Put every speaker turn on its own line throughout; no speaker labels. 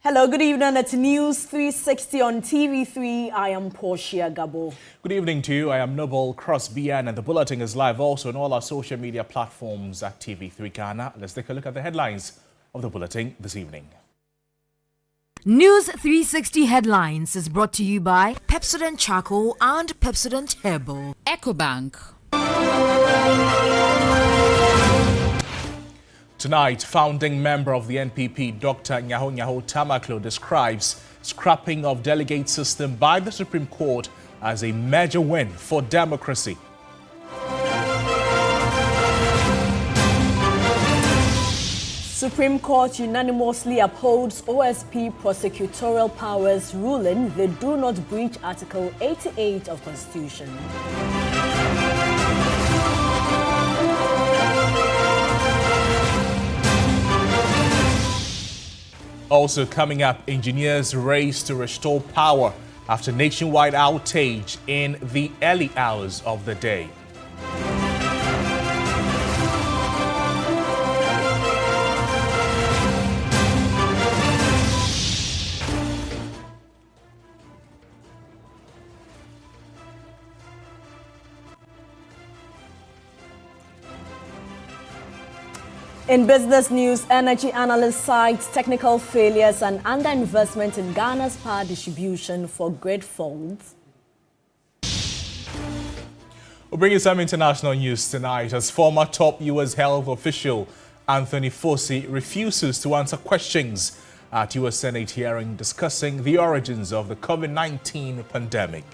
Hello, good evening. It's News 360 on TV3. I am Portia Gabo.
Good evening to you. I am Noble Crossbian, and the bulletin is live also on all our social media platforms at TV3 Ghana. Let's take a look at the headlines of the bulletin this evening.
News 360 headlines is brought to you by Pepsodent Charcoal and Pepsodent Herbal.
EcoBank.
Tonight, founding member of the NPP, Dr. Nyaho Tamaklo, describes scrapping of delegate system by the Supreme Court as a major win for democracy.
Supreme Court unanimously upholds OSP prosecutorial powers, ruling they do not breach Article 88 of Constitution.
Also coming up, engineers race to restore power after nationwide outage in the early hours of the day.
In business news, energy analyst cites technical failures and underinvestment in Ghana's power distribution for grid faults.
We'll bring you some international news tonight as former top U.S. health official Anthony Fauci refuses to answer questions at U.S. Senate hearing discussing the origins of the COVID-19 pandemic.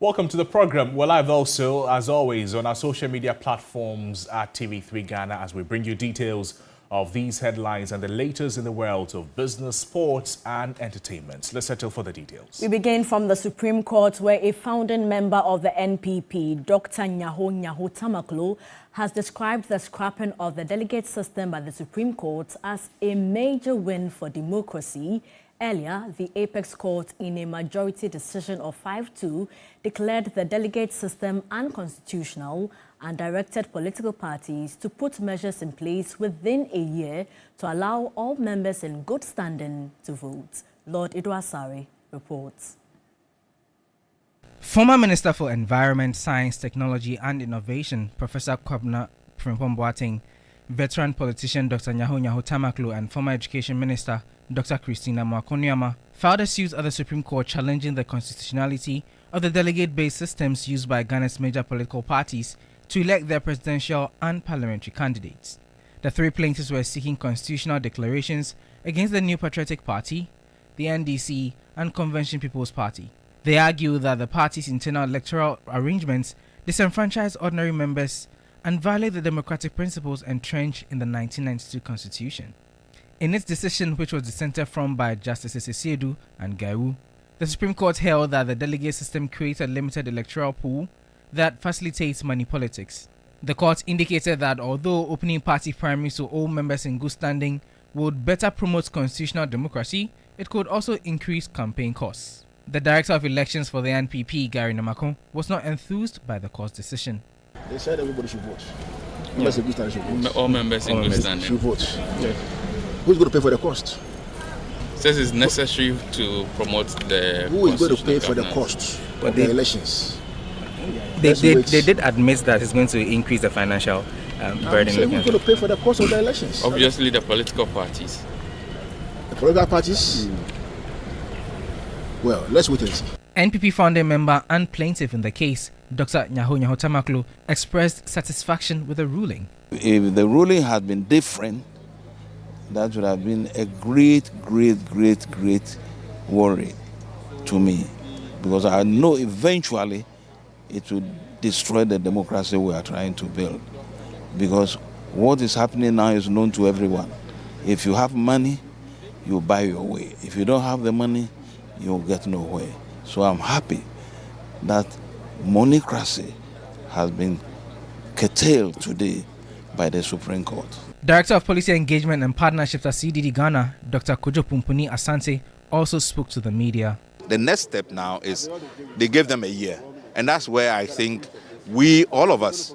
Welcome to the program. We're live also, as always, on our social media platforms at TV3 Ghana as we bring you details of these headlines and the latest in the world of business, sports and entertainment. Let's settle for the details.
We begin from the Supreme Court, where a founding member of the NPP, Dr. Nyaho Tamaklo, has described the scrapping of the delegate system by the Supreme Court as a major win for democracy. Earlier, the Apex Court, in a majority decision of 5-2, declared the delegate system unconstitutional and directed political parties to put measures in place within a year to allow all members in good standing to vote. Lord Idwasari reports.
Former Minister for Environment, Science, Technology and Innovation, Professor Kwabena Frimpong-Boateng, veteran politician Dr. Nyaho Tamaklo and former Education Minister Dr. Christina Mwakonyama filed a suit at the Supreme Court challenging the constitutionality of the delegate-based systems used by Ghana's major political parties to elect their presidential and parliamentary candidates. The three plaintiffs were seeking constitutional declarations against the New Patriotic Party, the NDC, and Convention People's Party. They argue that the party's internal electoral arrangements disenfranchise ordinary members and violate the democratic principles entrenched in the 1992 Constitution. In its decision, which was dissented from by Justices Esiedu and Gaiwu, the Supreme Court held that the delegate system creates a limited electoral pool that facilitates money politics. The court indicated that although opening party primaries to all members in good standing would better promote constitutional democracy, it could also increase campaign costs. The director of elections for the NPP, Gary Namakon, was not enthused by the court's decision.
They said everybody should vote.
All members in good standing
should vote. Yeah. Who's going to pay for the cost?
Says it's necessary to promote the.
Who is going to pay for the cost of the elections?
They did admit that it's going to increase the financial burden.
Who's going to pay for the cost of the elections?
Obviously, the political parties.
The political parties? Well, let's wait and see.
NPP founding member and plaintiff in the case, Dr. Nyaho Tamaklo, expressed satisfaction with the ruling.
If the ruling had been different, that would have been a great worry to me, because I know eventually it would destroy the democracy we are trying to build. Because what is happening now is known to everyone. If you have money, you buy your way. If you don't have the money, you'll get nowhere. So I'm happy that monocracy has been curtailed today by the Supreme Court.
Director of Policy Engagement and Partnerships at CDD Ghana, Dr. Kojo Pumpuni Asante, also spoke to the media.
The next step now is they gave them a year. And that's where I think we, all of us,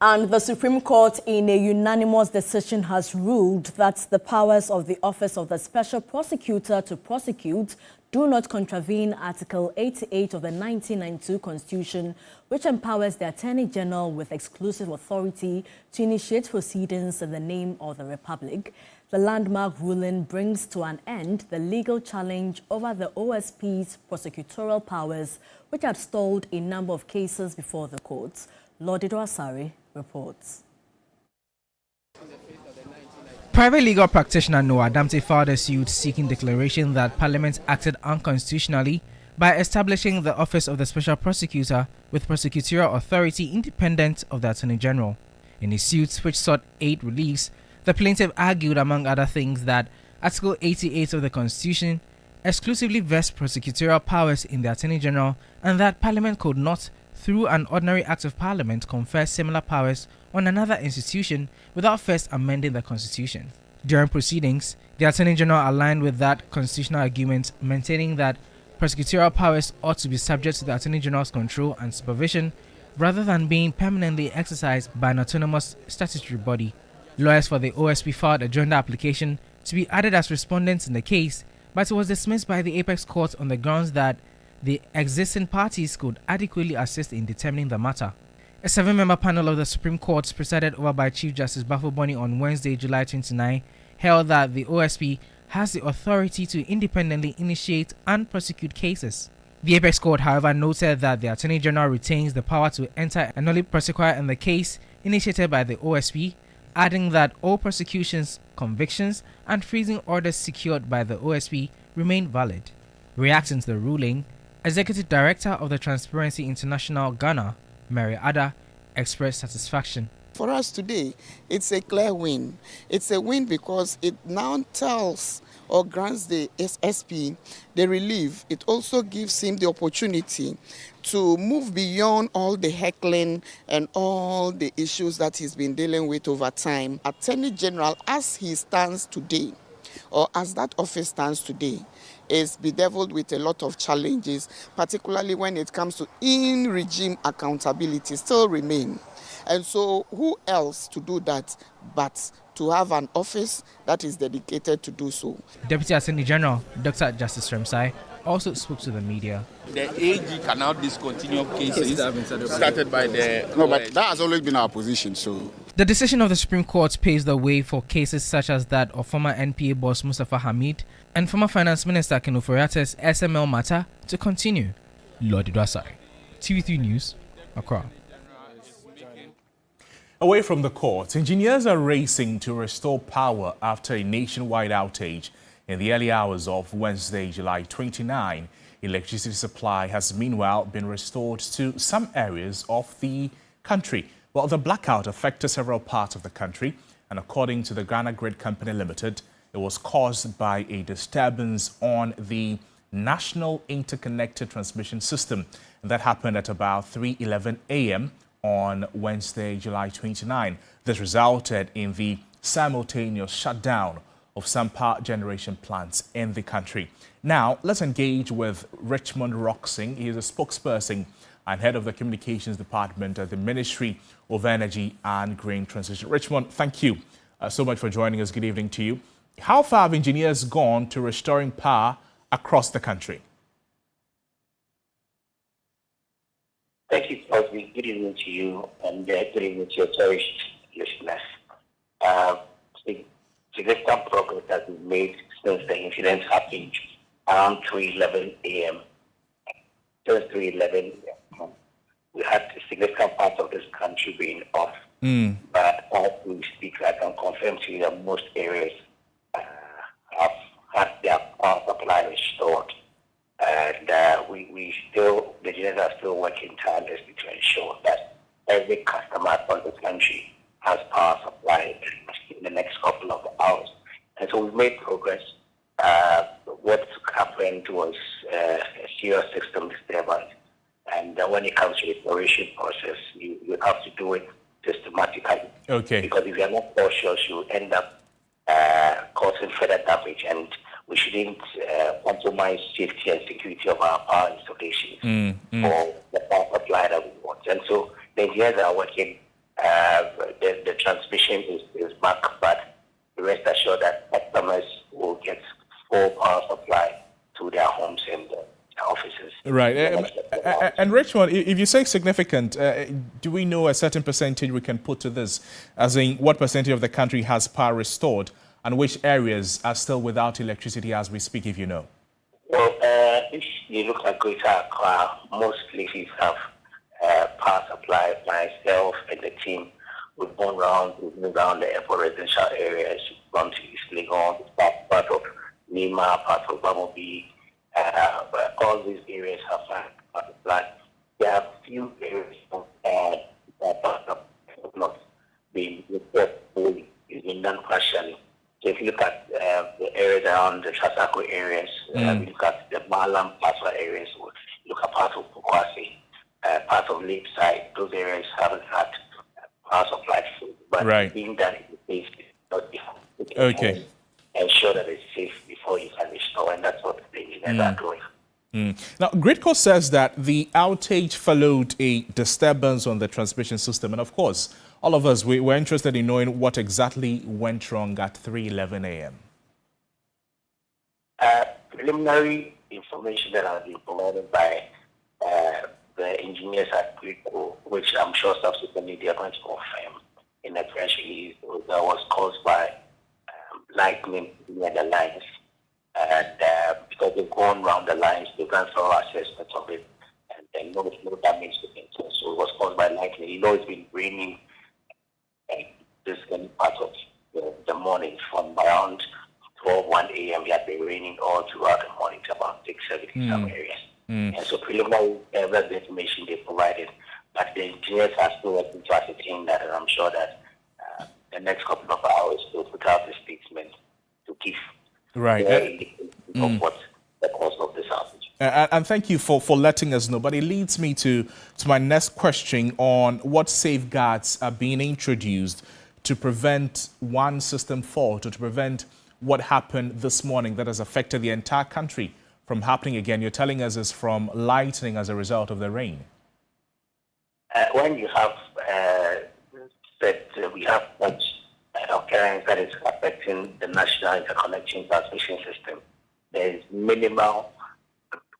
And the Supreme Court, in a unanimous decision, has ruled that the powers of the Office of the Special Prosecutor to prosecute do not contravene Article 88 of the 1992 Constitution, which empowers the Attorney General with exclusive authority to initiate proceedings in the name of the Republic. The landmark ruling brings to an end the legal challenge over the OSP's prosecutorial powers, which had stalled a number of cases before the courts. Lord Asari reports.
Private legal practitioner Noah Damte filed a suit seeking declaration that Parliament acted unconstitutionally by establishing the Office of the Special Prosecutor with prosecutorial authority independent of the Attorney General. In his suit, which sought 8 reliefs, the plaintiff argued, among other things, that Article 88 of the Constitution exclusively vests prosecutorial powers in the Attorney General and that Parliament could not, through an ordinary act of Parliament, confer similar powers on another institution without first amending the Constitution. During proceedings, the Attorney General aligned with that constitutional argument, maintaining that prosecutorial powers ought to be subject to the Attorney General's control and supervision rather than being permanently exercised by an autonomous statutory body. Lawyers for the OSP filed a joint application to be added as respondents in the case, but it was dismissed by the Apex Court on the grounds that the existing parties could adequately assist in determining the matter. A 7-member panel of the Supreme Court, presided over by Chief Justice Bafo-Boni on Wednesday, July 29, held that the OSP has the authority to independently initiate and prosecute cases. The Apex Court, however, noted that the Attorney General retains the power to enter a nolle prosequi in the case initiated by the OSP, adding that all prosecutions, convictions, and freezing orders secured by the OSP remain valid. Reacting to the ruling, Executive Director of the Transparency International Ghana, Mary Ada, expressed satisfaction.
For us today, it's a clear win. It's a win because it now tells or grants the SSP the relief. It also gives him the opportunity to move beyond all the heckling and all the issues that he's been dealing with over time. Attorney General, as he stands today, or as that office stands today, is bedeviled with a lot of challenges, particularly when it comes to in-regime accountability still remain. And so who else to do that but to have an office that is dedicated to do so?
Deputy Attorney General Dr. Justice Remsai also spoke to the media.
The AG can now discontinue cases started by the...
No, but that has always been our position, so...
The decision of the Supreme Court paves the way for cases such as that of former NPA boss Mustafa Hamid and former Finance Minister Ken Ofori-Attah's SML matter to continue. Lord Asari, TV3 News, Accra.
Away from the court, engineers are racing to restore power after a nationwide outage. In the early hours of Wednesday, July 29, electricity supply has meanwhile been restored to some areas of the country. Well, the blackout affected several parts of the country, and according to the Ghana Grid Company Limited, it was caused by a disturbance on the National Interconnected Transmission System. And that happened at about 3:11 a.m. on Wednesday, July 29. This resulted in the simultaneous shutdown of some power generation plants in the country. Now, let's engage with Richmond Roxing. He is a spokesperson and head of the Communications Department at the Ministry of Energy and Green Transition. Richmond, thank you so much for joining us. Good evening to you. How far have engineers gone to restoring power across the country?
Thank you, Osby. Good evening to you and good evening to your cherished listeners. Significant progress has been made since the incident happened around 3:11 a.m. Since 3:11 we had significant parts of this country being off. But as we speak, I can confirm to you that most areas have had their power supply restored. And the engineers are still working tirelessly to ensure that every customer across the country has power supply in the next couple of hours. And so we've made progress. What happened was a serious system disturbance. And when it comes to the restoration process, you have to do it systematically.
Okay.
Because if you're not cautious, you end up causing further damage. And we shouldn't compromise safety and security of our power installations for the power supply that we want. And so the engineers are working The transmission is back, but rest assured that customers will get full power supply to their homes and their offices.
Right. And Richmond, if you say significant, do we know a certain percentage we can put to this? As in, what percentage of the country has power restored and which areas are still without electricity as we speak, if you know?
Well, if you look at Greater Accra, most places have power supply. Myself and the team, we've moved around the airport residential areas, gone to East Legon, part of Nima, part of Bumblebee. All these areas have power supply. There are few areas that have not been repaired fully. It's been done partially. So if you look at the areas around the Chasako areas, you look at the Malam, Paswa areas, look at parts of Pukwasi, parts of Lakeside, those areas haven't had power supply food. But being done in the safe, not before.
Okay.
Ensure that it's safe before you can restore, and that's what the engineers are doing.
Now, Gridco says that the outage followed a disturbance on the transmission system. And of course, all of us, we're interested in knowing what exactly went wrong at 3:11 a.m.
Preliminary information that has been provided by the engineers at Gridco, which I'm sure subsequently they are going to confirm in the press release, that was caused by lightning near the lines. And because they've gone around the lines, they've done thorough assessments of it, and no damage to it. So it was caused by lightning. You know, it's been raining this part of the morning from around 1 a.m. It had been raining all throughout the morning to about 6:70 in some areas. And so preliminary, that's the information they provided. But the engineers are still working to ascertain that, and I'm sure that the next couple of hours they'll put out a statement to give of what the cause of this outage.
And thank you for letting us know. But it leads me to my next question on what safeguards are being introduced to prevent one system fault or to prevent what happened this morning that has affected the entire country from happening again. You're telling us it's from lightning as a result of the rain.
When you have we have such occurrence that is affecting the national interconnection transmission system, there is minimal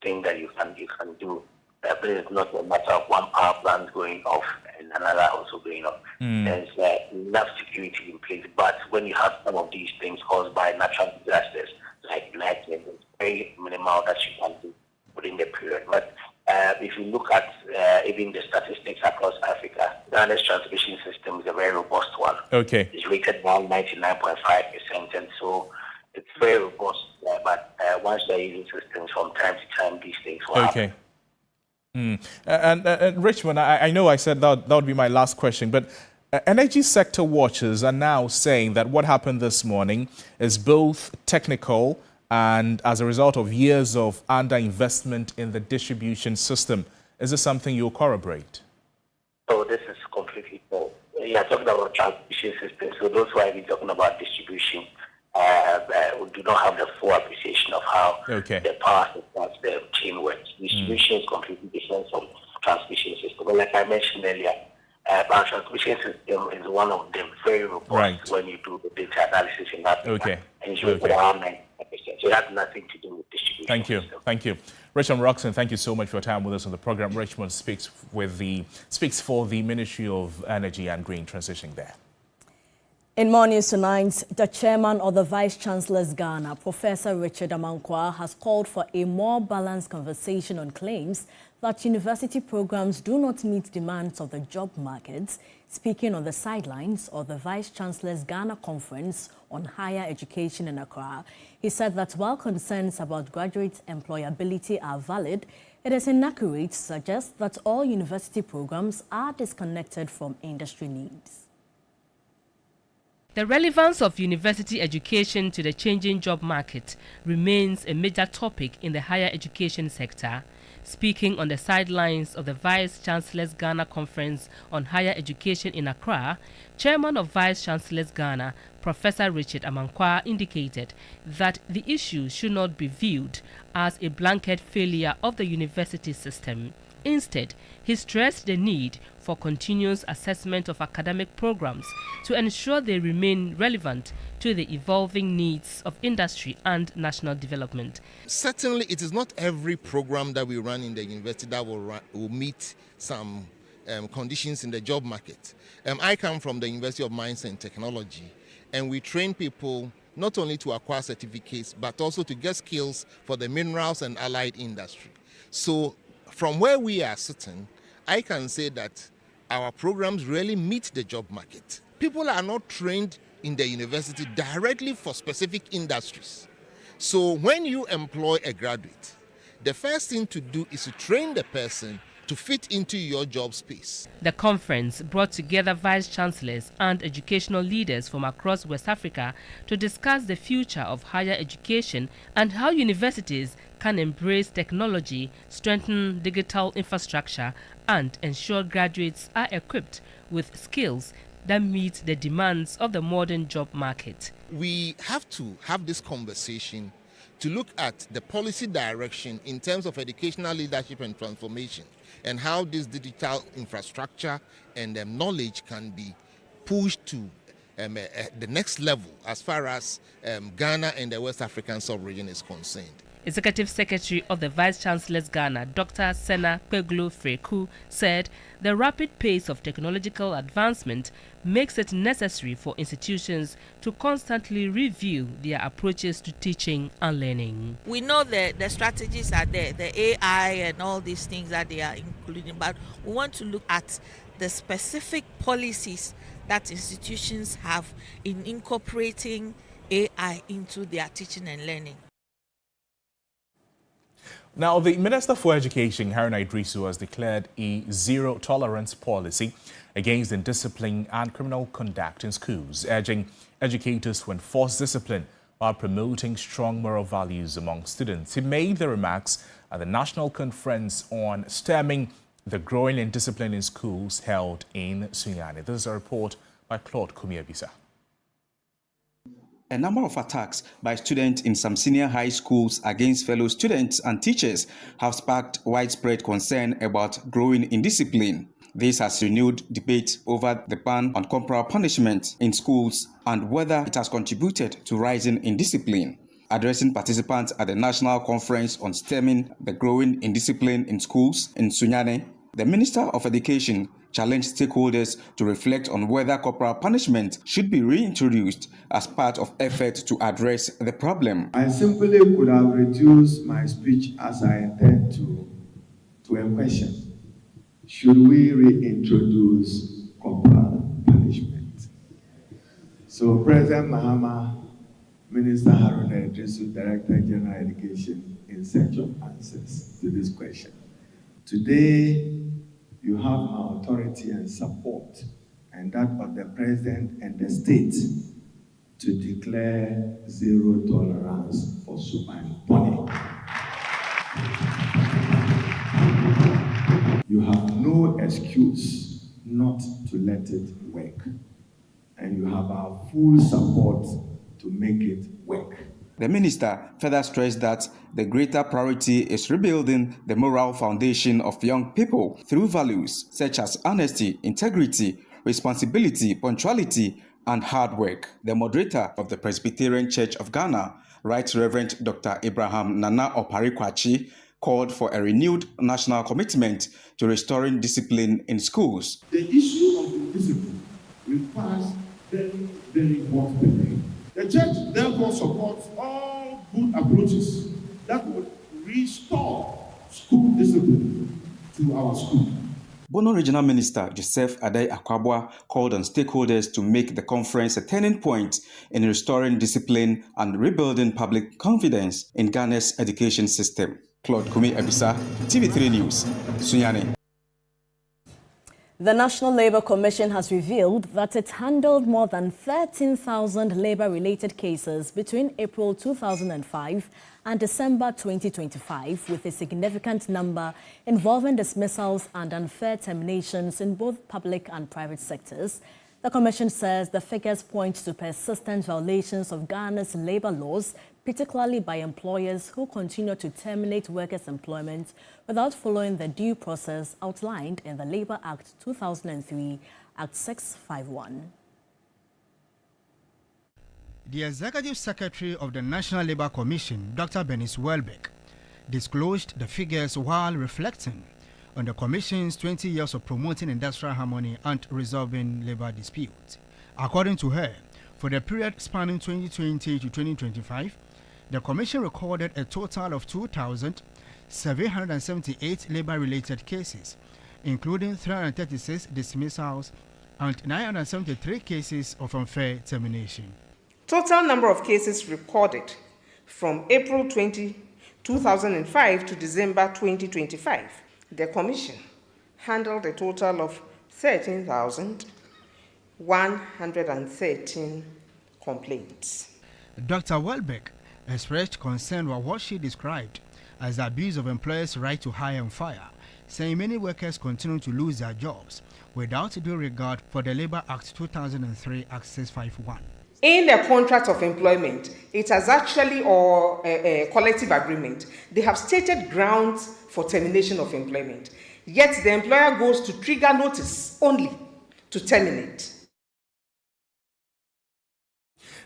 thing that you can do. But it's not a matter of one power plant going off and another also going off. There's enough security in place. But when you have some of these things caused by natural disasters like lightning, it's very minimal that you can do within the period. But if you look at even the statistics across Africa, Ghana's transmission system is a very robust one.
Okay.
It's rated around 99.5%, and so it's very robust. But once they're using systems from time to time, these things will happen.
And Richmond, I know I said that would be my last question, but energy sector watchers are now saying that what happened this morning is both technical and as a result of years of underinvestment in the distribution system. Is this something you'll corroborate?
So this is completely false. You are talking about transmission systems, so those who have been talking about distribution do not have the full appreciation of how the power systems, the chain works. Distribution is completely different from transmission system. But like I mentioned earlier, our transmission system is one of them, very robust when you do the data analysis in that. And it's around 90%. So that has nothing to do with distribution.
Thank you. Richmond Roxon, thank you so much for your time with us on the program. Richmond speaks for the Ministry of Energy and Green Transition there.
In more news tonight, the chairman of the Vice Chancellor's Ghana, Professor Richard Amankwa, has called for a more balanced conversation on claims that university programs do not meet demands of the job markets. Speaking on the sidelines of the Vice Chancellor's Ghana Conference on Higher Education in Accra, he said that while concerns about graduate employability are valid, it is inaccurate to suggest that all university programs are disconnected from industry needs.
The relevance of university education to the changing job market remains a major topic in the higher education sector. Speaking on the sidelines of the Vice Chancellor's Ghana Conference on Higher Education in Accra, Chairman of Vice Chancellor's Ghana, Professor Richard Amankwa, indicated that the issue should not be viewed as a blanket failure of the university system. Instead, he stressed the need for continuous assessment of academic programs to ensure they remain relevant to the evolving needs of industry and national development.
Certainly, it is not every program that we run in the university that will meet some conditions in the job market. I come from the University of Mines and Technology, and we train people not only to acquire certificates, but also to get skills for the minerals and allied industry. So from where we are sitting, I can say that our programs really meet the job market. People are not trained in the university directly for specific industries. So when you employ a graduate, the first thing to do is to train the person to fit into your job space.
The conference brought together vice chancellors and educational leaders from across West Africa to discuss the future of higher education and how universities can embrace technology, strengthen digital infrastructure, and ensure graduates are equipped with skills that meet the demands of the modern job market.
We have to have this conversation to look at the policy direction in terms of educational leadership and transformation, and how this digital infrastructure and knowledge can be pushed to the next level as far as Ghana and the West African sub-region is concerned.
Executive Secretary of the Vice Chancellor's Ghana, Dr. Sena Kweglu Freku, said the rapid pace of technological advancement makes it necessary for institutions to constantly review their approaches to teaching and learning.
We know that the strategies are there, the AI and all these things that they are including, but we want to look at the specific policies that institutions have in incorporating AI into their teaching and learning.
Now, the Minister for Education, Haruna Idrisu, has declared a zero-tolerance policy against indiscipline and criminal conduct in schools, urging educators to enforce discipline while promoting strong moral values among students. He made the remarks at the National Conference on Stemming the Growing Indiscipline in Schools held in Sunyani. This is a report by Claude Kumiabisa.
A number of attacks by students in some senior high schools against fellow students and teachers have sparked widespread concern about growing indiscipline. This has renewed debate over the ban on corporal punishment in schools and whether it has contributed to rising indiscipline. Addressing participants at the National Conference on Stemming the Growing Indiscipline in Schools in Sunyani, the Minister of Education challenged stakeholders to reflect on whether corporal punishment should be reintroduced as part of efforts to address the problem.
I simply could have reduced my speech as I intend to a question. Should we reintroduce corporal punishment? So President Mahama, Minister Haruna Idrisu, Director General Education, in search of answers to this question. Today, you have my authority and support, and that of the President and the state, to declare zero tolerance for soup and bunny. You have no excuse not to let it work, and you have our full support to make it work.
The minister further stressed that the greater priority is rebuilding the moral foundation of young people through values such as honesty, integrity, responsibility, punctuality, and hard work. The moderator of the Presbyterian Church of Ghana, Right Reverend Dr. Abraham Nana Oparikwachi, called for a renewed national commitment to restoring discipline in schools.
The issue of discipline requires very, very important thinking. The church therefore supports all good approaches that would restore school discipline to our school.
Bono Regional Minister Joseph Adai Akwabwa called on stakeholders to make the conference a turning point in restoring discipline and rebuilding public confidence in Ghana's education system. Claude Kumi Ebisa, TV3 News, Sunyani.
The National Labour Commission has revealed that it handled more than 13,000 labour-related cases between April 2005 and December 2025, with a significant number involving dismissals and unfair terminations in both public and private sectors. The Commission says the figures point to persistent violations of Ghana's labor laws, particularly by employers who continue to terminate workers' employment without following the due process outlined in the Labour Act 2003, Act 651.
The Executive Secretary of the National Labour Commission, Dr. Bernice Welbeck, disclosed the figures while reflecting on the Commission's 20 years of promoting industrial harmony and resolving labour disputes. According to her, for the period spanning 2020 to 2025, the Commission recorded a total of 2,778 labour-related cases, including 336 dismissals and 973 cases of unfair termination.
Total number of cases recorded from April 2005 to December 2025. The Commission handled a total of 13,113 complaints.
Dr. Welbeck expressed concern with what she described as the abuse of employers' right to hire and fire, saying many workers continue to lose their jobs without due regard for the Labour Act 2003, Act 651.
In the contract of employment, it has actually, or a collective agreement, they have stated grounds for termination of employment. Yet the employer goes to trigger notice only to terminate.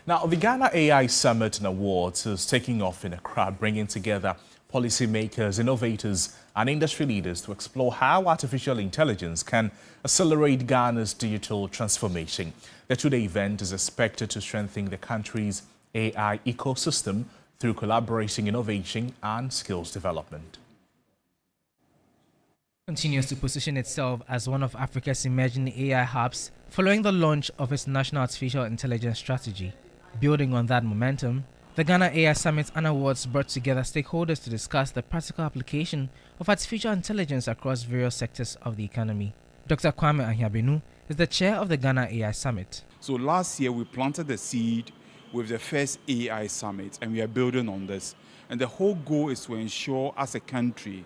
Now, the Ghana AI Summit and Awards is taking off in Accra, bringing together policymakers, innovators, and industry leaders to explore how artificial intelligence can accelerate Ghana's digital transformation. The two-day event is expected to strengthen the country's AI ecosystem through collaboration, innovation, and skills development.
Continues to position itself as one of Africa's emerging AI hubs following the launch of its national artificial intelligence strategy. Building on that momentum, the Ghana AI Summit and Awards brought together stakeholders to discuss the practical application of artificial intelligence across various sectors of the economy. Dr. Kwame Ahiabenu is the chair of the Ghana AI Summit.
So last year we planted the seed with the first AI Summit, and we are building on this. And the whole goal is to ensure, as a country,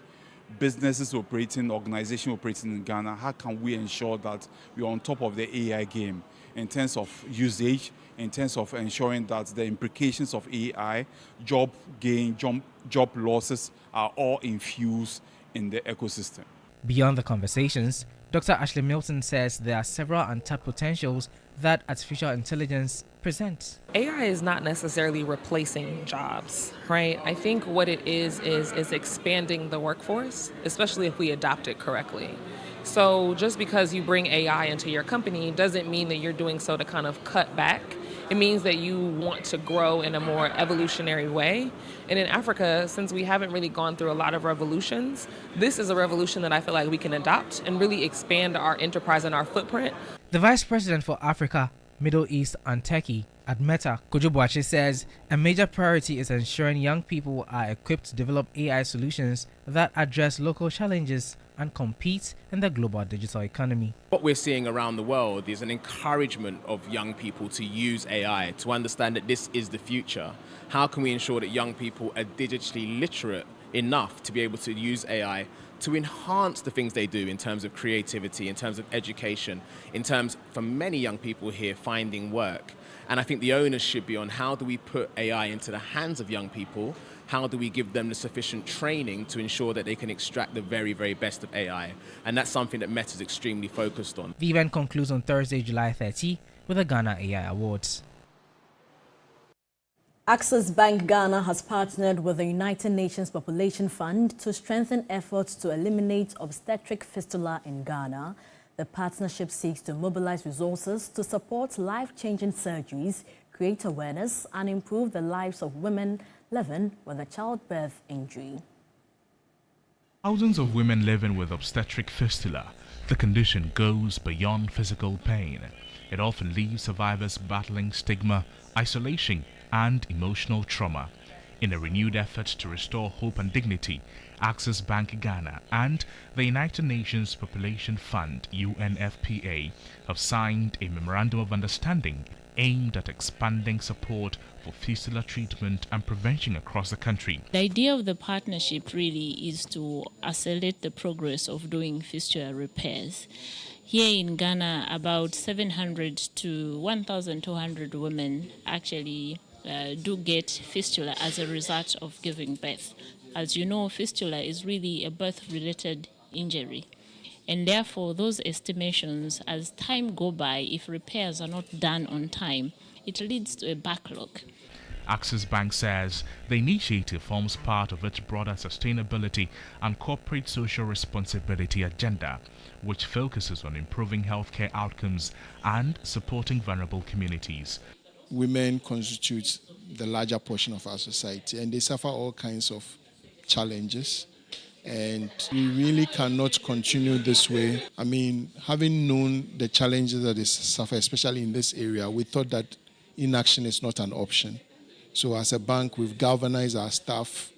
businesses operating, organizations operating in Ghana, how can we ensure that we are on top of the AI game in terms of usage, in terms of ensuring that the implications of AI, job gain, job losses are all infused in the ecosystem.
Beyond the conversations, Dr. Ashley Milton says there are several untapped potentials that artificial intelligence presents.
AI is not necessarily replacing jobs, right? I think what it is expanding the workforce, especially if we adopt it correctly. So just because you bring AI into your company doesn't mean that you're doing so to kind of cut back. It means that you want to grow in a more evolutionary way. And in Africa, since we haven't really gone through a lot of revolutions, this is a revolution that I feel like we can adopt and really expand our enterprise and our footprint.
The Vice President for Africa, Middle East and Turkey at Meta, Kojo Boakye, says a major priority is ensuring young people are equipped to develop AI solutions that address local challenges and compete in the global digital economy.
What we're seeing around the world is an encouragement of young people to use AI, to understand that this is the future. How can we ensure that young people are digitally literate enough to be able to use AI to enhance the things they do in terms of creativity, in terms of education, in terms, for many young people here, finding work. And I think the onus should be on how do we put AI into the hands of young people. How do we give them the sufficient training to ensure that they can extract the very, very best of AI? And that's something that Meta is extremely focused on.
The event concludes on Thursday, July 30, with the Ghana AI Awards.
Access Bank Ghana has partnered with the United Nations Population Fund to strengthen efforts to eliminate obstetric fistula in Ghana. The partnership seeks to mobilize resources to support life-changing surgeries, create awareness, and improve the lives of women living with a childbirth injury.
Thousands of women living with obstetric fistula. The condition goes beyond physical pain. It often leaves survivors battling stigma, isolation, and emotional trauma. In a renewed effort to restore hope and dignity, Access Bank Ghana and the United Nations Population Fund (UNFPA) have signed a memorandum of understanding aimed at expanding support for fistula treatment and prevention across the country.
The idea of the partnership really is to accelerate the progress of doing fistula repairs.
Here in Ghana, about 700 to 1,200 women actually do get fistula as a result of giving birth. As you know, fistula is really a birth-related injury. And therefore, those estimations, as time go by, if repairs are not done on time, it leads to a backlog.
Axis Bank says the initiative forms part of its broader sustainability and corporate social responsibility agenda, which focuses on improving healthcare outcomes and supporting vulnerable communities.
Women constitute the larger portion of our society, and they suffer all kinds of challenges. And we really cannot continue this way. I mean, having known the challenges that they suffer, especially in this area, we thought that inaction is not an option. So as a bank, we've galvanized our staff,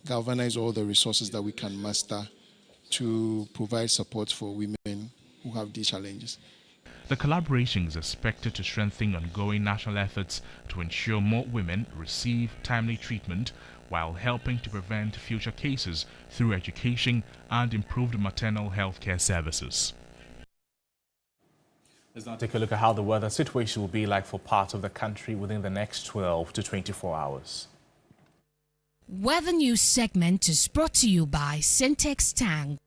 galvanized all the resources that we can muster to provide support for women who have these challenges.
The collaboration is expected to strengthen ongoing national efforts to ensure more women receive timely treatment while helping to prevent future cases through education and improved maternal health care services.
Let's now take a look at how the weather situation will be like for parts of the country within the next 12 to 24 hours.
Weather News segment is brought to you by Syntex Tang.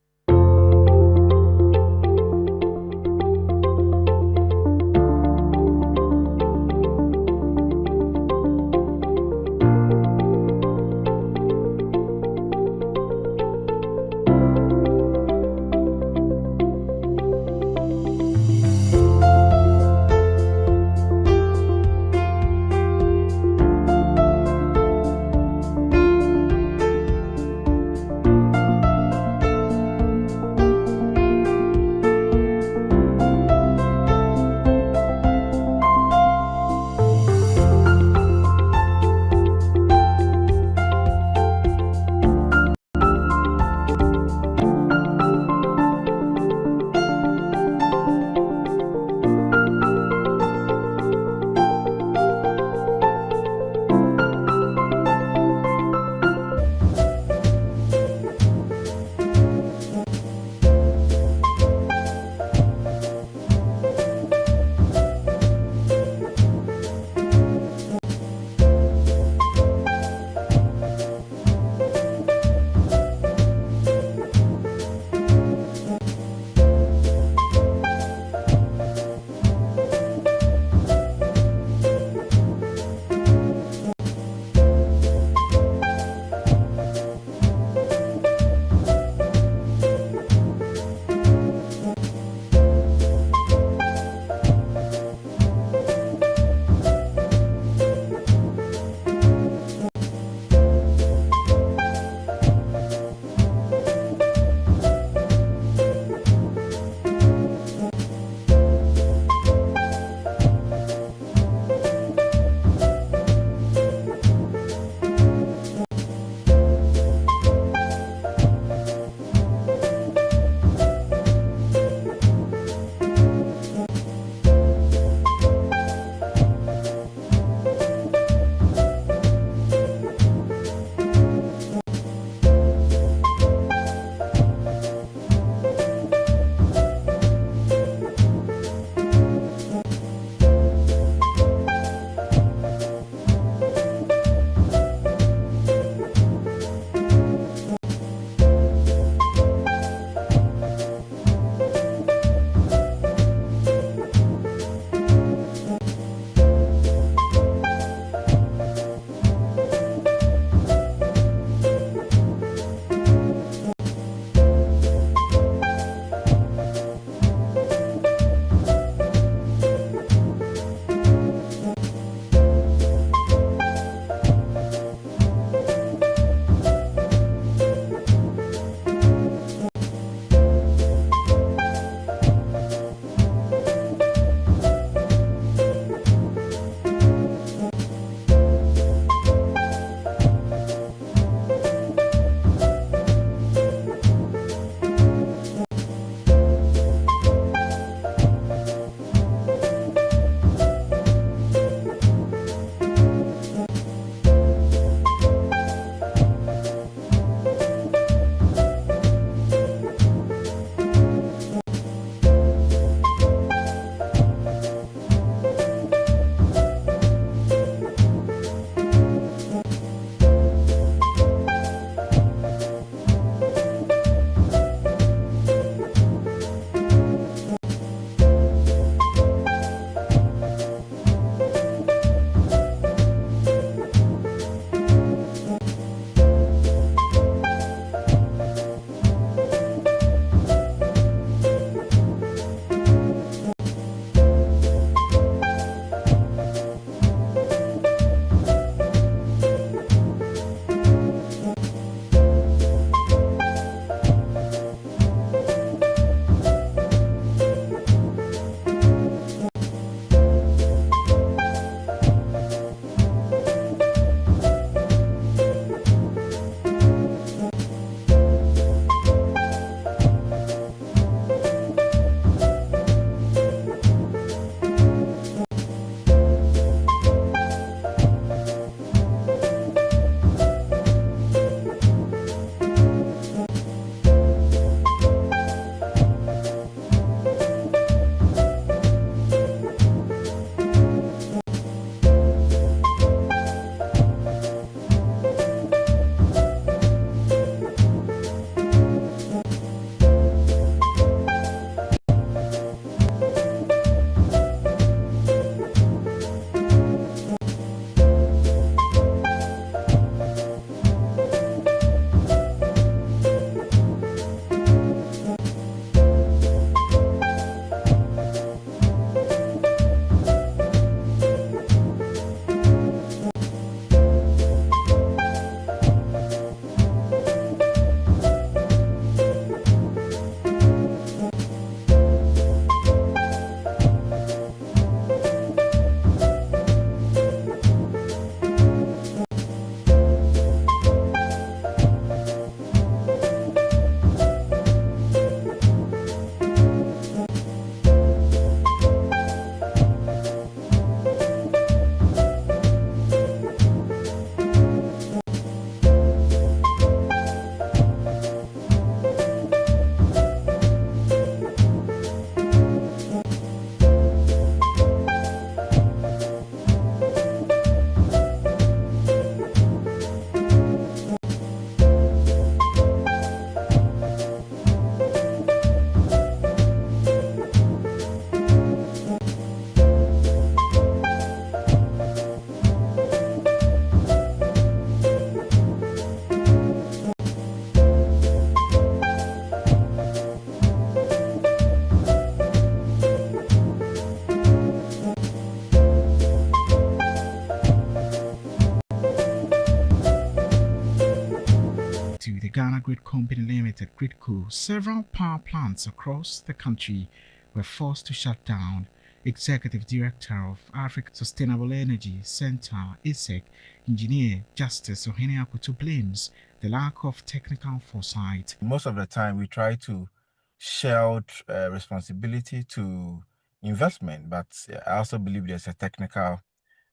Ghana Grid Company Limited, GridCo, several power plants across the country were forced to shut down. Executive Director of Africa Sustainable Energy Center, ISEC, Engineer Justice Ohene Akutu blames the lack of technical foresight.
Most of the time, we try to shield responsibility to investment, but I also believe there's a technical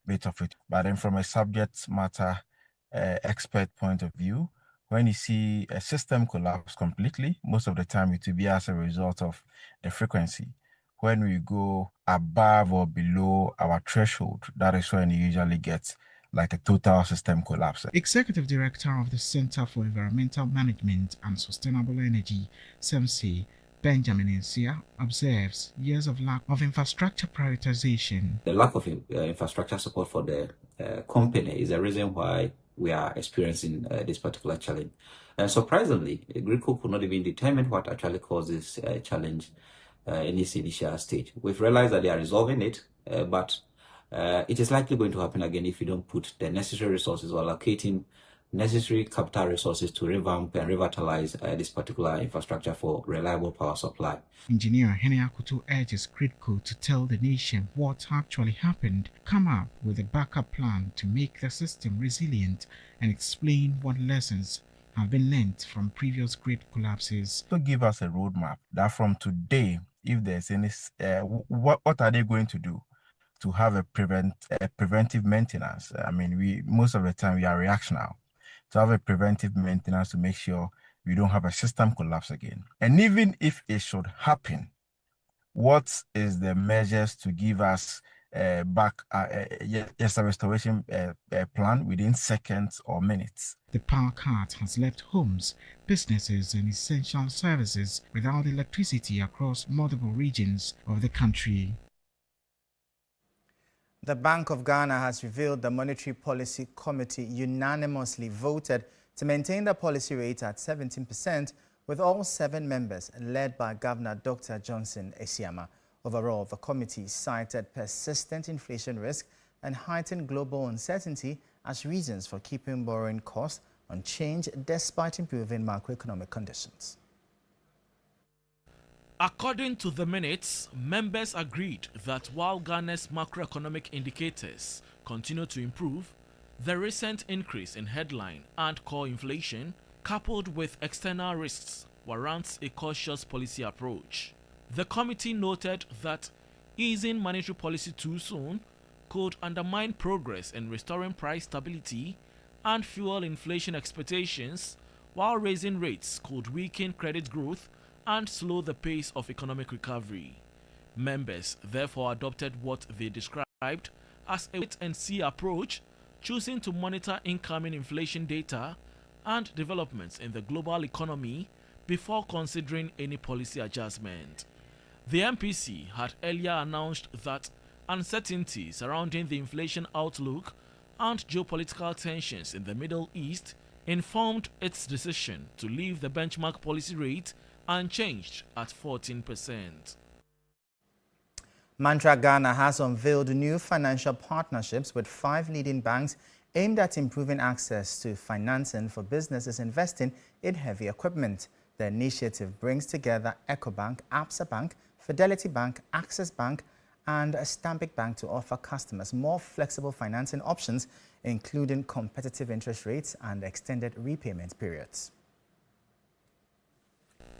bit of it. But then from a subject matter expert point of view, when you see a system collapse completely, most of the time it will be as a result of the frequency. When we go above or below our threshold, that is when you usually get like a total system collapse.
Executive Director of the Center for Environmental Management and Sustainable Energy, SEMSE, Benjamin Nsia, observes years of lack of infrastructure prioritization.
The lack of infrastructure support for the company is the reason why we are experiencing this particular challenge. And surprisingly, GridCo could not even determine what actually caused this challenge in this initial stage. We've realized that they are resolving it, but it is likely going to happen again if you don't put the necessary resources or allocating necessary capital resources to revamp and revitalize this particular infrastructure for reliable power supply.
Engineer Ohene Akutu urges GridCo to tell the nation what actually happened, come up with a backup plan to make the system resilient, and explain what lessons have been learned from previous grid collapses.
To give us a roadmap that from today, if there's any, what are they going to do to have a preventive maintenance? I mean, most of the time we are reactional. To have a preventive maintenance to make sure we don't have a system collapse again. And even if it should happen, what is the measures to give us a restoration plan within seconds or minutes?
The power cut has left homes, businesses and essential services without electricity across multiple regions of the country.
The Bank of Ghana has revealed the Monetary Policy Committee unanimously voted to maintain the policy rate at 17%, with all 7 members led by Governor Dr. Johnson Esiama. Overall, the committee cited persistent inflation risk and heightened global uncertainty as reasons for keeping borrowing costs unchanged despite improving macroeconomic conditions.
According to the minutes, members agreed that while Ghana's macroeconomic indicators continue to improve, the recent increase in headline and core inflation, coupled with external risks, warrants a cautious policy approach. The committee noted that easing monetary policy too soon could undermine progress in restoring price stability and fuel inflation expectations, while raising rates could weaken credit growth and slow the pace of economic recovery. Members therefore adopted what they described as a wait-and-see approach, choosing to monitor incoming inflation data and developments in the global economy before considering any policy adjustment. The MPC had earlier announced that uncertainty surrounding the inflation outlook and geopolitical tensions in the Middle East informed its decision to leave the benchmark policy rate unchanged at 14%.
Mantra Ghana has unveiled new financial partnerships with 5 leading banks aimed at improving access to financing for businesses investing in heavy equipment. The initiative brings together EcoBank, Absa Bank, Fidelity Bank, Access Bank, and Stanbic Bank to offer customers more flexible financing options, including competitive interest rates and extended repayment periods.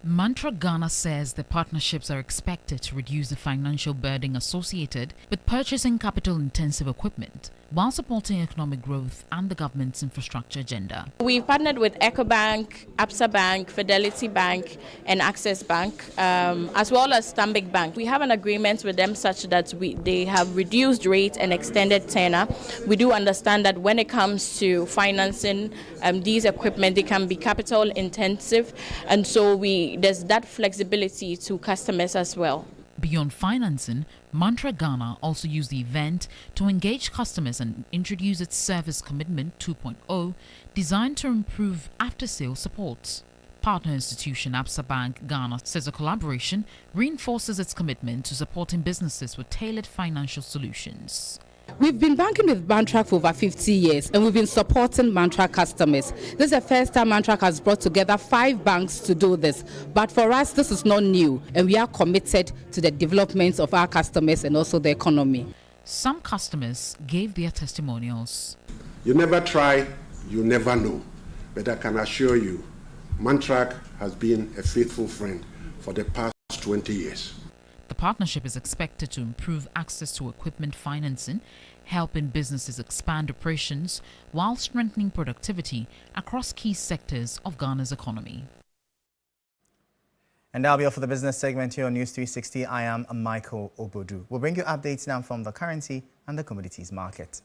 Mantra Ghana says the partnerships are expected to reduce the financial burden associated with purchasing capital-intensive equipment while supporting economic growth and the government's infrastructure agenda.
We've partnered with EcoBank, Absa Bank, Fidelity Bank and Access Bank, as well as Stanbic Bank. We have an agreement with them such that they have reduced rates and extended tenor. We do understand that when it comes to financing these equipment, they can be capital intensive, and so there's that flexibility to customers as well.
Beyond financing, Mantra Ghana also used the event to engage customers and introduce its Service Commitment 2.0, designed to improve after-sales support. Partner institution Absa Bank Ghana says the collaboration reinforces its commitment to supporting businesses with tailored financial solutions.
We've been banking with Mantrak for over 50 years, and we've been supporting Mantrak customers. This is the first time Mantrak has brought together 5 banks to do this. But for us, this is not new, and we are committed to the development of our customers and also the economy.
Some customers gave their testimonials.
You never try, you never know. But I can assure you, Mantrak has been a faithful friend for the past 20 years.
The partnership is expected to improve access to equipment financing, helping businesses expand operations while strengthening productivity across key sectors of Ghana's economy.
And that'll be all for the business segment here on News 360. I am Michael Obodu. We'll bring you updates now from the currency and the commodities market.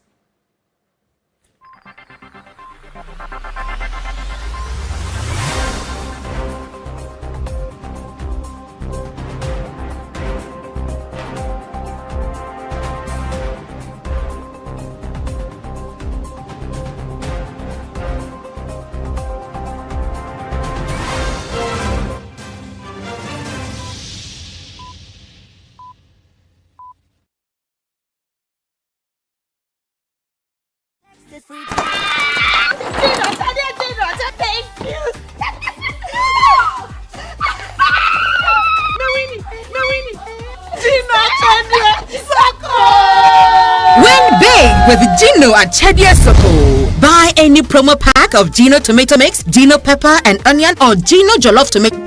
Win big with Gino at Chedia Soko. Buy any promo pack of Gino tomato mix, Gino pepper and onion, or Gino jollof tomato.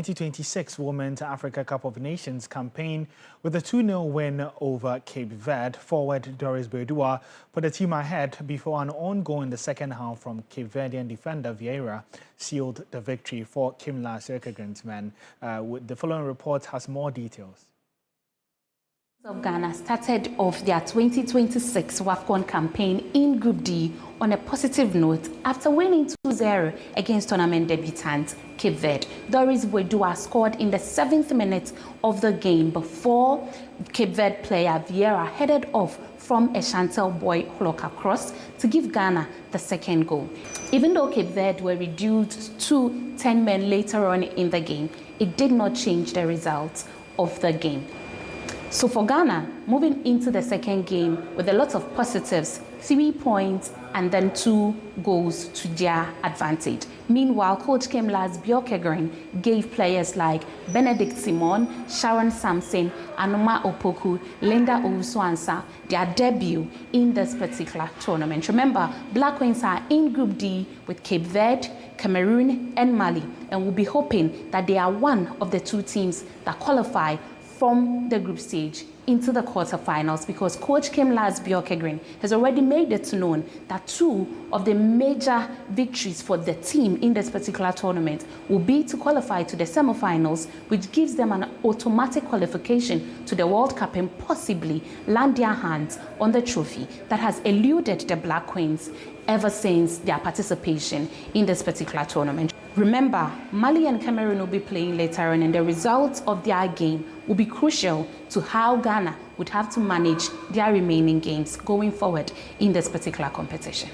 2026 Women's Africa Cup of Nations campaign with a 2-0 win over Cape Verde. Forward Doris Berdua put the team ahead before an own goal in the second half from Cape Verdean defender Vieira sealed the victory for Kimla Serkagren's men. The following report has more details.
Of Ghana started off their 2026 WAFCON campaign in Group D on a positive note after winning 2-0 against tournament debutant Cape Verde. Doris Wedua scored in the 7th minute of the game before Cape Verde player Vieira headed off from a Chantel Boy Holoka cross to give Ghana the second goal. Even though Cape Verde were reduced to 10 men later on in the game, it did not change the results of the game. So for Ghana, moving into the second game with a lot of positives, 3 points and then 2 goals to their advantage. Meanwhile, Coach Kemlas Bjorkegren gave players like Benedict Simon, Sharon Sampson, Anoma Opoku, Linda Owusu-Ansah their debut in this particular tournament. Remember, Black Queens are in Group D with Cape Verde, Cameroon and Mali, and we'll be hoping that they are one of the 2 teams that qualify from the group stage into the quarterfinals, because Coach Kemlas Bjorkegren has already made it known that 2 of the major victories for the team in this particular tournament will be to qualify to the semifinals, which gives them an automatic qualification to the World Cup and possibly land their hands on the trophy that has eluded the Black Queens ever since their participation in this particular tournament. Remember, Mali and Cameroon will be playing later on, and the results of their game will be crucial to how Ghana would have to manage their remaining games going forward in this particular competition.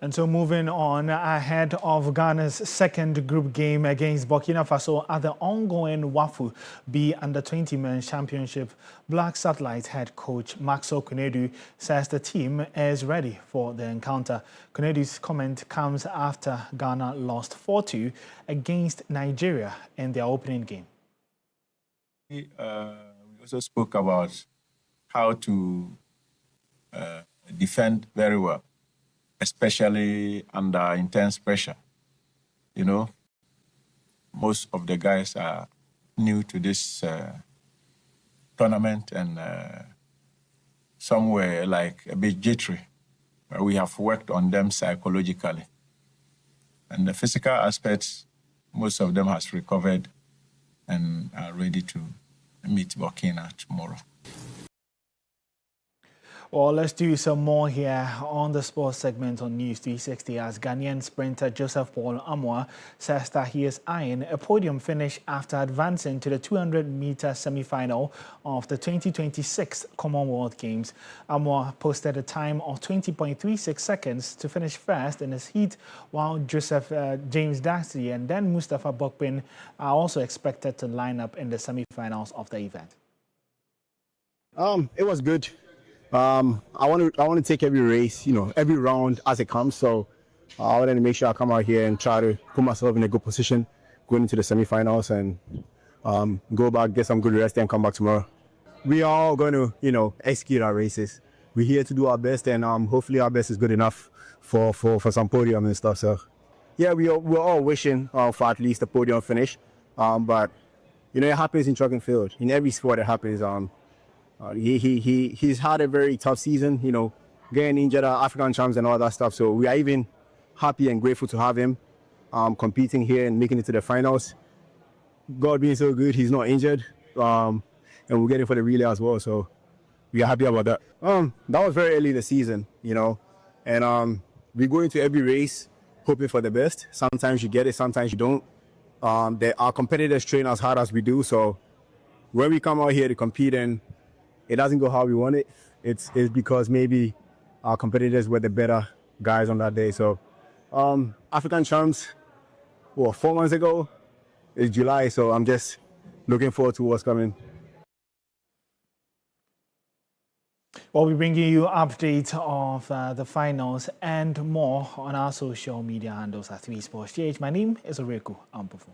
And so moving on, ahead of Ghana's second group game against Burkina Faso at the ongoing WAFU B Under-20 Men's Championship, Black Satellite head coach Maxwell Kunedu says the team is ready for the encounter. Kunedu's comment comes after Ghana lost 4-2 against Nigeria in their opening game.
We also spoke about how to defend very well, especially under intense pressure. You know, most of the guys are new to this tournament, and some were like a bit jittery. We have worked on them psychologically. And the physical aspects, most of them has recovered and are ready to meet Burkina tomorrow.
Well, let's do some more here on the sports segment on News 360 as Ghanaian sprinter Joseph Paul Amoah says that he is eyeing a podium finish after advancing to the 200-meter semi-final of the 2026 Commonwealth Games. Amoah posted a time of 20.36 seconds to finish first in his heat, while James Darcy and then Mustafa Bokpin are also expected to line up in the semi-finals of the event.
It was good. I want to take every race, every round as it comes. So I wanted to make sure I come out here and try to put myself in a good position going into the semifinals and go back, get some good rest, and come back tomorrow. We are all going to, execute our races. We're here to do our best, and hopefully our best is good enough for some podium and stuff. So yeah, we're all wishing for at least a podium finish. But it happens in track and field. In every sport, it happens. He's had a very tough season, getting injured, African champs and all that stuff. So we are even happy and grateful to have him competing here and making it to the finals. God being so good, he's not injured, and we're getting for the relay as well. So we are happy about that. That was very early in the season, and we go into every race hoping for the best. Sometimes you get it, sometimes you don't. Our competitors train as hard as we do. So when we come out here to compete and it doesn't go how we want it, it's because maybe our competitors were the better guys on that day. So African champs, 4 months ago, it's July, so I'm just looking forward to what's coming.
We'll be bringing you updates of the finals and more on our social media handles at 3SportsGH. My name is Oreku Ampofo.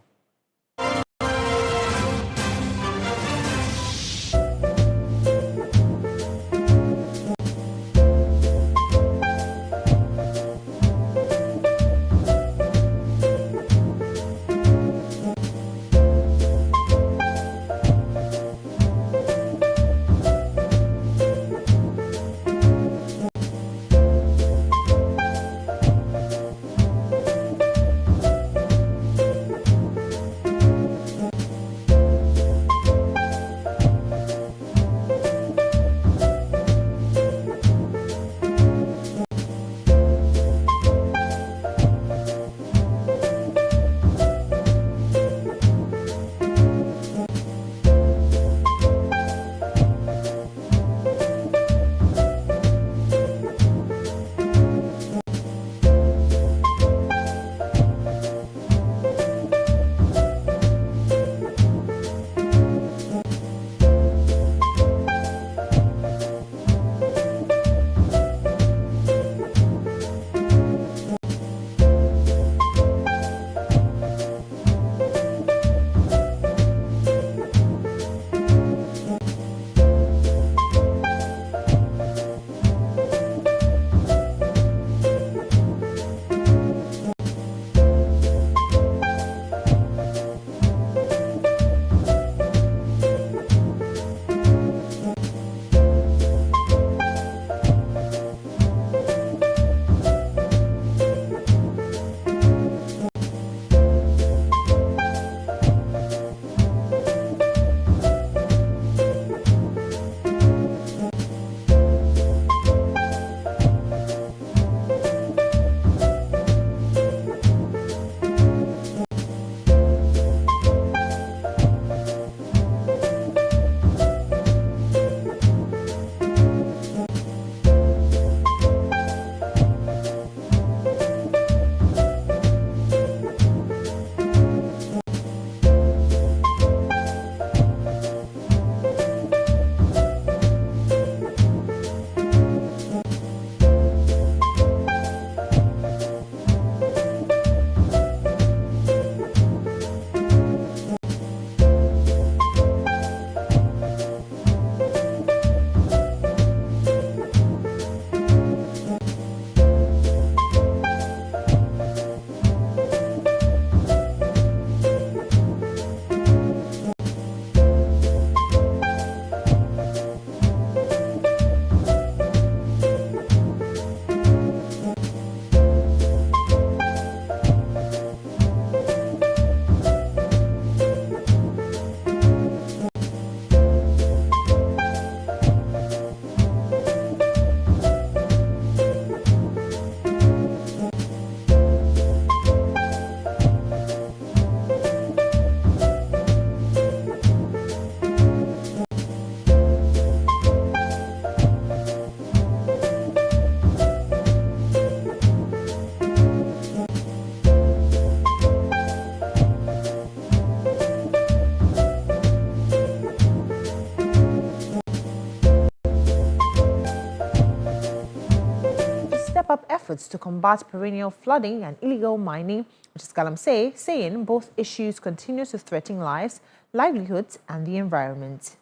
efforts to combat perennial flooding and illegal mining, which is Galamsey, saying both issues continue to threaten lives, livelihoods, and the environment.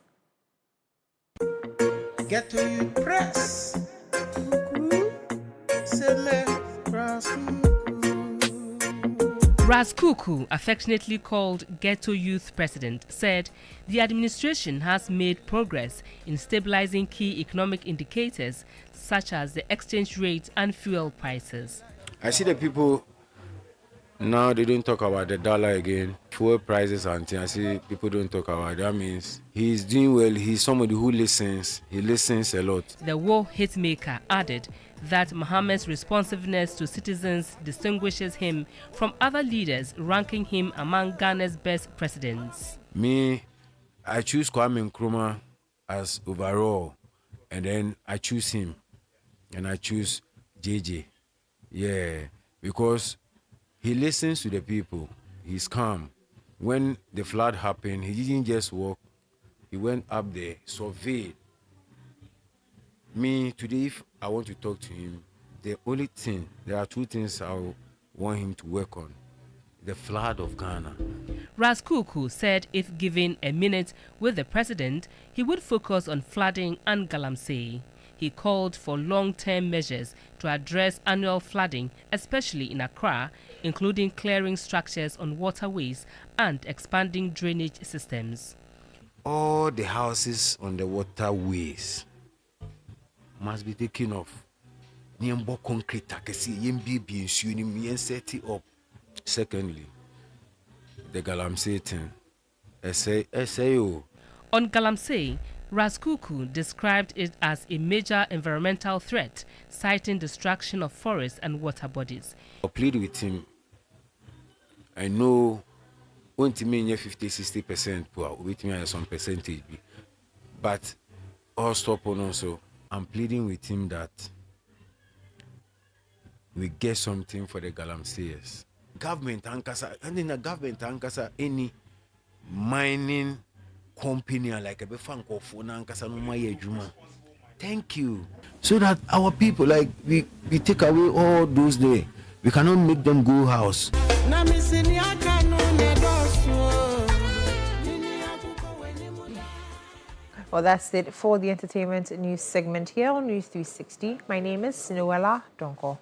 Get to you press.
Ras Kuku, affectionately called Ghetto Youth President, said the administration has made progress in stabilizing key economic indicators such as the exchange rate and fuel prices.
I see the people now, they don't talk about the dollar again, fuel prices and things. I see people don't talk about it. That means he's doing well. He's somebody who listens. He listens a lot.
The war hitmaker added that Mohammed's responsiveness to citizens distinguishes him from other leaders, ranking him among Ghana's best presidents.
Me, I choose Kwame Nkrumah as overall, and then I choose him, and I choose JJ. Yeah, because he listens to the people. He's calm. When the flood happened, he didn't just walk. He went up there, surveyed. Me, today, if I want to talk to him, there are two things I want him to work on. The flood of Ghana.
Ras Kuku said if given a minute with the president, he would focus on flooding and Galamsey. He called for long-term measures to address annual flooding, especially in Accra, including clearing structures on waterways and expanding drainage systems.
All the houses on the waterways must be taken off. Concrete, set it up. Secondly, the Galamsey thing. SAO.
On Galamsey, Ras Kuku described it as a major environmental threat, citing destruction of forests and water bodies.
I plead with him. I know when to me 50-60% with me some percentage, but all stop on also. I'm pleading with him that we get something for the Galamseyers. Government ankasa, and in the government ankasa any mining company like a befanko for nankasa no my juma. Thank you. So that our people like we take away all those days. We cannot make them go house.
Well, that's it for the entertainment news segment here on News 360. My name is Noella Donko.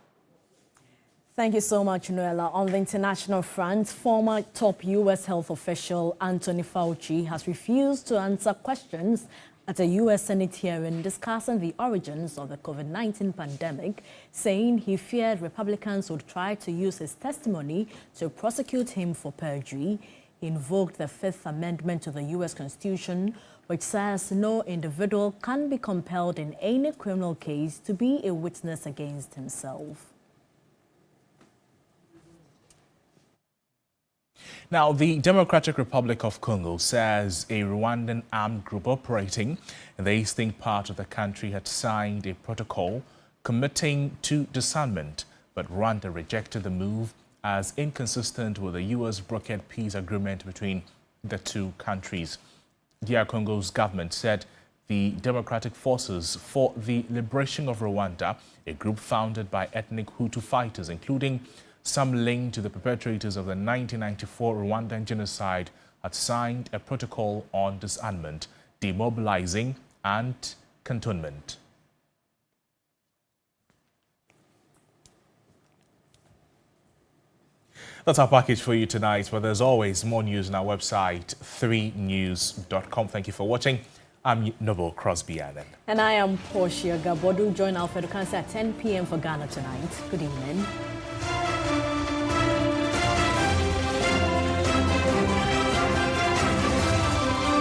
Thank you so much, Noella. On the international front, former top U.S. health official Anthony Fauci has refused to answer questions at a U.S. Senate hearing discussing the origins of the COVID-19 pandemic, saying he feared Republicans would try to use his testimony to prosecute him for perjury. He invoked the Fifth Amendment to the U.S. Constitution, which says no individual can be compelled in any criminal case to be a witness against himself.
Now, the Democratic Republic of Congo says a Rwandan armed group operating in the eastern part of the country had signed a protocol committing to disarmament, but Rwanda rejected the move as inconsistent with the U.S. brokered peace agreement between the two countries. DR Congo's government said the Democratic Forces for the Liberation of Rwanda, a group founded by ethnic Hutu fighters, including some linked to the perpetrators of the 1994 Rwandan genocide, had signed a protocol on disarmament, demobilizing and cantonment. That's our package for you tonight, but there's always more news on our website, 3news.com. Thank you for watching. I'm Noble Crosby Allen.
And I am Portia Gabodu. Join Alfredo Kansa at 10 p.m. for Ghana Tonight. Good evening.